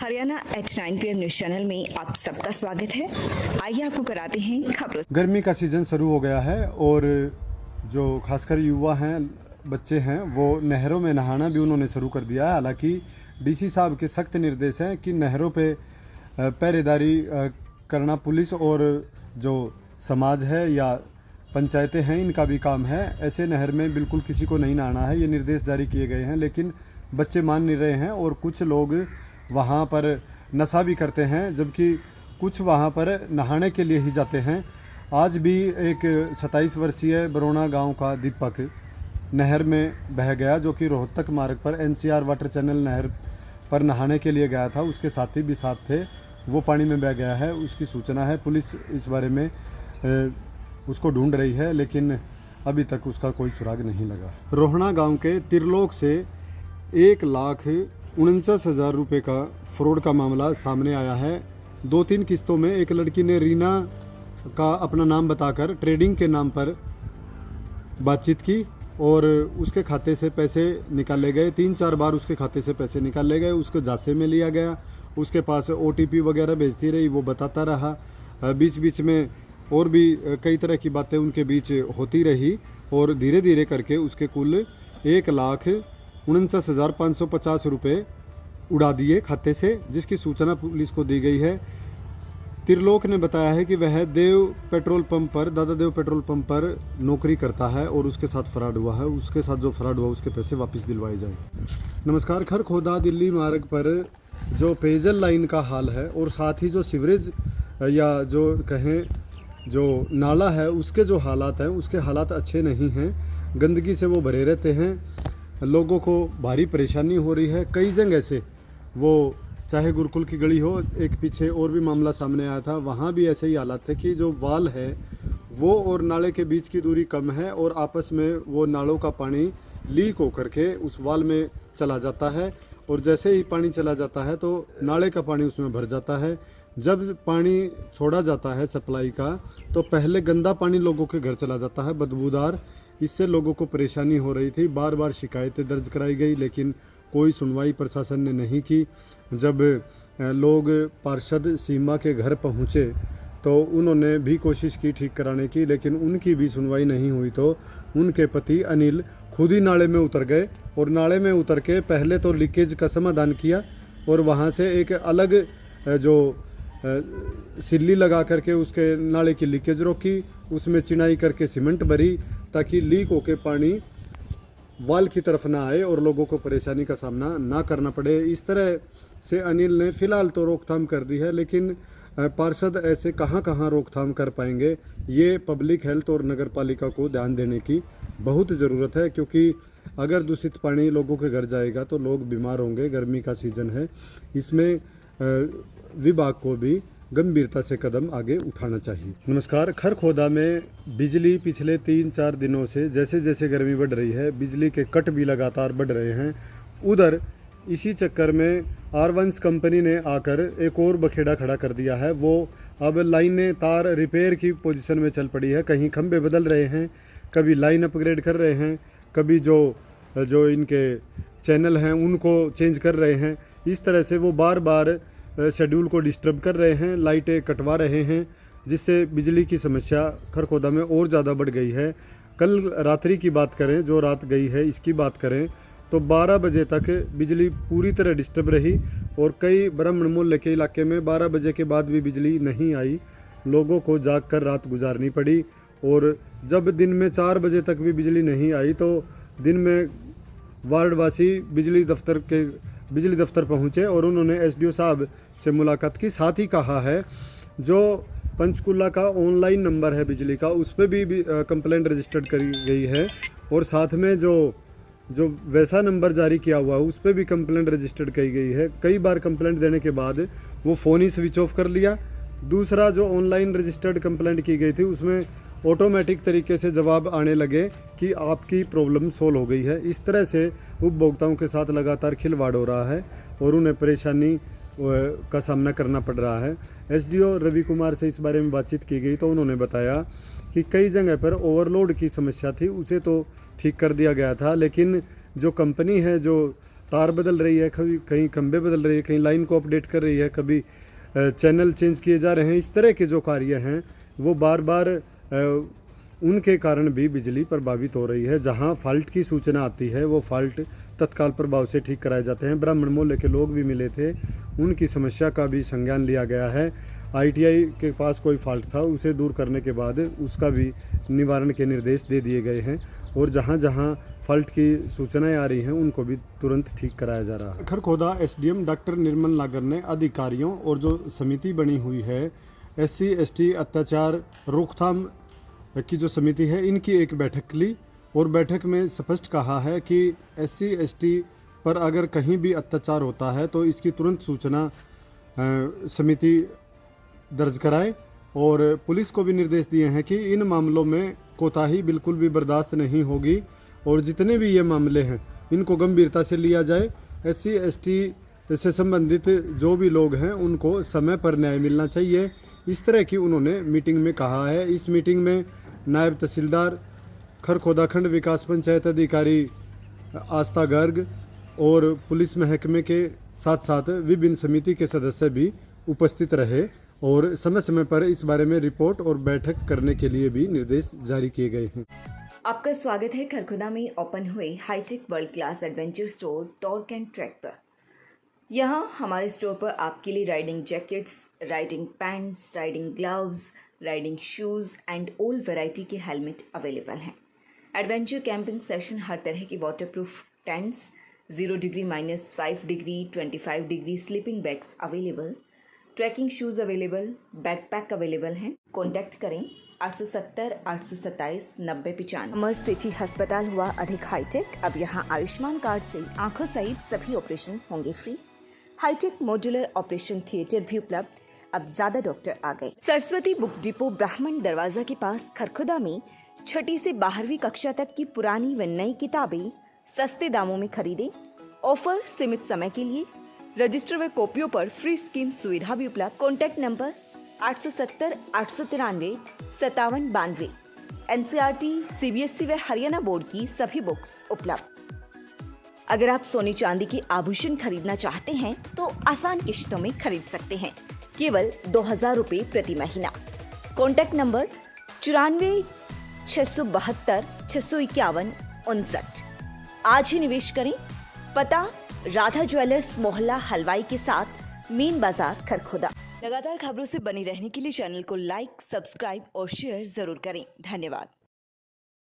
Haryana H9 PM news channel में आप सबका स्वागत है। आइए आपको कराते हैं खबरों। गर्मी का सीज़न शुरू हो गया है और जो खासकर युवा हैं, बच्चे हैं, वो नहरों में नहाना भी उन्होंने शुरू कर दिया है। हालांकि डीसी साहब के सख्त निर्देश हैं कि नहरों पे पहरेदारी करना पुलिस और जो समाज है या पंचायतें हैं, इनका भी काम है। ऐसे नहर में बिल्कुल किसी को नहीं नहाना है, ये निर्देश जारी किए गए हैं। लेकिन बच्चे मान नहीं रहे हैं और कुछ लोग वहाँ पर नशा भी करते हैं, जबकि कुछ वहाँ पर नहाने के लिए ही जाते हैं। आज भी एक 27 वर्षीय बरोना गांव का दीपक नहर में बह गया, जो कि रोहतक मार्ग पर NCR वाटर चैनल नहर पर नहाने के लिए गया था। उसके साथी भी साथ थे, वो पानी में बह गया है। उसकी सूचना है, पुलिस इस बारे में उसको ढूंढ रही है, लेकिन अभी तक उसका कोई सुराग नहीं लगा। रोहना गांव के त्रिलोक से 1,49,000 रुपये का फ्रॉड का मामला सामने आया है। 2-3 किस्तों में एक लड़की ने रीना का अपना नाम बताकर ट्रेडिंग के नाम पर बातचीत की और उसके खाते से पैसे निकाले गए। 3-4 बार उसके खाते से पैसे निकाले गए, उसको जासे में लिया गया। उसके पास OTP वगैरह भेजती रही, वो बताता रहा। बीच बीच में और भी कई तरह की बातें उनके बीच होती रही और धीरे धीरे करके उसके कुल 1,49,550 रुपये उड़ा दिए खाते से, जिसकी सूचना पुलिस को दी गई है। त्रिलोक ने बताया है कि वह दादा देव पेट्रोल पंप पर नौकरी करता है और उसके साथ फ्रॉड हुआ है। उसके साथ जो फ्रॉड हुआ उसके पैसे वापस दिलवाए जाए। नमस्कार। खरखोदा दिल्ली मार्ग पर जो पेयजल लाइन का हाल है और साथ ही जो सीवरेज या जो कहें जो नाला है, उसके जो हालात हैं, उसके हालात अच्छे नहीं हैं। गंदगी से वो भरे रहते हैं, लोगों को भारी परेशानी हो रही है। कई जगह से वो चाहे गुरुकुल की गली हो, एक पीछे और भी मामला सामने आया था, वहाँ भी ऐसे ही हालात थे कि जो वाल है वो और नाले के बीच की दूरी कम है और आपस में वो नालों का पानी लीक होकर के उस वाल में चला जाता है और जैसे ही पानी चला जाता है तो नाले का पानी उसमें भर जाता है। जब पानी छोड़ा जाता है सप्लाई का, तो पहले गंदा पानी लोगों के घर चला जाता है, बदबूदार। इससे लोगों को परेशानी हो रही थी। बार बार शिकायतें दर्ज कराई गई, लेकिन कोई सुनवाई प्रशासन ने नहीं की। जब लोग पार्षद सीमा के घर पहुँचे तो उन्होंने भी कोशिश की ठीक कराने की, लेकिन उनकी भी सुनवाई नहीं हुई। तो उनके पति अनिल खुद ही नाले में उतर गए और नाले में उतर के पहले तो लीकेज का समाधान किया और वहाँ से एक अलग जो सिल्ली लगा करके उसके नाले की लीकेज रोकी, उसमें चिनाई करके सीमेंट भरी ताकि लीक होके पानी वाल की तरफ ना आए और लोगों को परेशानी का सामना ना करना पड़े। इस तरह से अनिल ने फ़िलहाल तो रोकथाम कर दी है, लेकिन पार्षद ऐसे कहाँ कहाँ रोकथाम कर पाएंगे, ये पब्लिक हेल्थ और नगर पालिका को ध्यान देने की बहुत ज़रूरत है। क्योंकि अगर दूषित पानी लोगों के घर जाएगा तो लोग बीमार होंगे। गर्मी का सीज़न है, इसमें विभाग को भी गंभीरता से कदम आगे उठाना चाहिए। नमस्कार। खरखोदा में बिजली पिछले 3-4 दिनों से जैसे जैसे गर्मी बढ़ रही है, बिजली के कट भी लगातार बढ़ रहे हैं। उधर इसी चक्कर में आरवंश कंपनी ने आकर एक और बखेड़ा खड़ा कर दिया है। वो अब लाइनें तार रिपेयर की पोजीशन में चल पड़ी है। कहीं खंभे बदल रहे हैं, कभी लाइन अपग्रेड कर रहे हैं, कभी जो इनके चैनल हैं उनको चेंज कर रहे हैं। इस तरह से वो बार बार शेड्यूल को डिस्टर्ब कर रहे हैं, लाइटें कटवा रहे हैं, जिससे बिजली की समस्या खरखोदा में और ज़्यादा बढ़ गई है। कल रात्रि की बात करें, जो रात गई है इसकी बात करें, तो 12 बजे तक बिजली पूरी तरह डिस्टर्ब रही और कई ब्राह्मण मोहल्ले के इलाके में 12 बजे के बाद भी बिजली नहीं आई। लोगों को जाग कर रात गुजारनी पड़ी और जब दिन में 4 बजे तक भी बिजली नहीं आई तो दिन में वार्डवासी बिजली दफ्तर पहुंचे और उन्होंने SDO साहब से मुलाकात की। साथ ही कहा है जो पंचकुला का ऑनलाइन नंबर है बिजली का, उस पर भी कंप्लेंट रजिस्टर्ड करी गई है और साथ में जो वैसा नंबर जारी किया हुआ है उस पर भी कंप्लेंट रजिस्टर्ड की गई है। कई बार कंप्लेंट देने के बाद वो फ़ोन ही स्विच ऑफ कर लिया। दूसरा जो ऑनलाइन रजिस्टर्ड कंप्लेंट की गई थी उसमें ऑटोमेटिक तरीके से जवाब आने लगे कि आपकी प्रॉब्लम सोल्व हो गई है। इस तरह से उपभोक्ताओं के साथ लगातार खिलवाड़ हो रहा है और उन्हें परेशानी का सामना करना पड़ रहा है। SDO रवि कुमार से इस बारे में बातचीत की गई तो उन्होंने बताया कि कई जगह पर ओवरलोड की समस्या थी, उसे तो ठीक कर दिया गया था, लेकिन जो कंपनी है जो तार बदल रही है, कभी कहीं खंभे बदल रही है, कहीं लाइन को अपडेट कर रही है, कभी चैनल चेंज किए जा रहे हैं। इस तरह के जो कार्य हैं वो बार बार उनके कारण भी बिजली प्रभावित हो रही है। जहां फॉल्ट की सूचना आती है वो फॉल्ट तत्काल प्रभाव से ठीक कराए जाते हैं। ब्राह्मण मोहल्ले के लोग भी मिले थे, उनकी समस्या का भी संज्ञान लिया गया है। आईटीआई के पास कोई फॉल्ट था, उसे दूर करने के बाद उसका भी निवारण के निर्देश दे दिए गए हैं और जहां जहां फॉल्ट की सूचनाएं आ रही हैं उनको भी तुरंत ठीक कराया जा रहा है। खरखोदा एसडीएम डॉक्टर निर्मल नागर ने अधिकारियों और जो समिति बनी हुई है SC ST अत्याचार रोकथाम की जो समिति है, इनकी एक बैठक ली और बैठक में स्पष्ट कहा है कि SC ST पर अगर कहीं भी अत्याचार होता है तो इसकी तुरंत सूचना समिति दर्ज कराए और पुलिस को भी निर्देश दिए हैं कि इन मामलों में कोताही बिल्कुल भी बर्दाश्त नहीं होगी और जितने भी ये मामले हैं इनको गंभीरता से लिया जाए। SC ST से संबंधित जो भी लोग हैं उनको समय पर न्याय मिलना चाहिए, इस तरह की उन्होंने मीटिंग में कहा है। इस मीटिंग में नायब तहसीलदार, खरखोदा खंड विकास पंचायत अधिकारी आस्था गर्ग और पुलिस महकमे के साथ साथ विभिन्न समिति के सदस्य भी उपस्थित रहे और समय समय पर इस बारे में रिपोर्ट और बैठक करने के लिए भी निर्देश जारी किए गए हैं। आपका स्वागत है खरखोदा में ओपन हुए high tech world class adventure store torque and track पर। यहाँ हमारे स्टोर पर आपके लिए riding jackets, riding pants, riding gloves, riding shoes and all variety के हेलमेट अवेलेबल हैं। एडवेंचर कैंपिंग सेशन हर तरह की waterproof tents, 0 degree -5 degree, 25 degree sleeping bags available, trekking shoes available, backpack available हैं। कॉन्टैक्ट करें 870 827 9095। अमर सिटी अस्पताल हुआ अधिक हाईटेक। अब यहाँ आयुष्मान कार्ड से आंखों सहित सभी ऑपरेशन होंगे free. High tech modular operation theatre भी उपलब्ध। अब ज्यादा डॉक्टर आ गए। सरस्वती बुक डिपो ब्राह्मण दरवाजा के पास खरखोदा में 6ठी से 12वीं कक्षा तक की पुरानी व नई किताबें सस्ते दामों में खरीदें। ऑफर सीमित समय के लिए। रजिस्टर व कॉपियों पर फ्री स्कीम सुविधा भी उपलब्ध। Contact number 870 893 5792। NCERT, CBSE व हरियाणा बोर्ड की सभी बुक्स उपलब्ध। अगर आप सोने चांदी के आभूषण खरीदना चाहते हैं तो आसान किश्तों में खरीद सकते हैं, केवल 2000 रुपये प्रति महीना। Contact number 94 672 651 59। आज ही निवेश करें। पता राधा ज्वेलर्स मोहल्ला हलवाई के साथ मेन बाजार खरखोदा। लगातार खबरों से बनी रहने के लिए चैनल को लाइक, सब्सक्राइब और शेयर जरूर करें। धन्यवाद।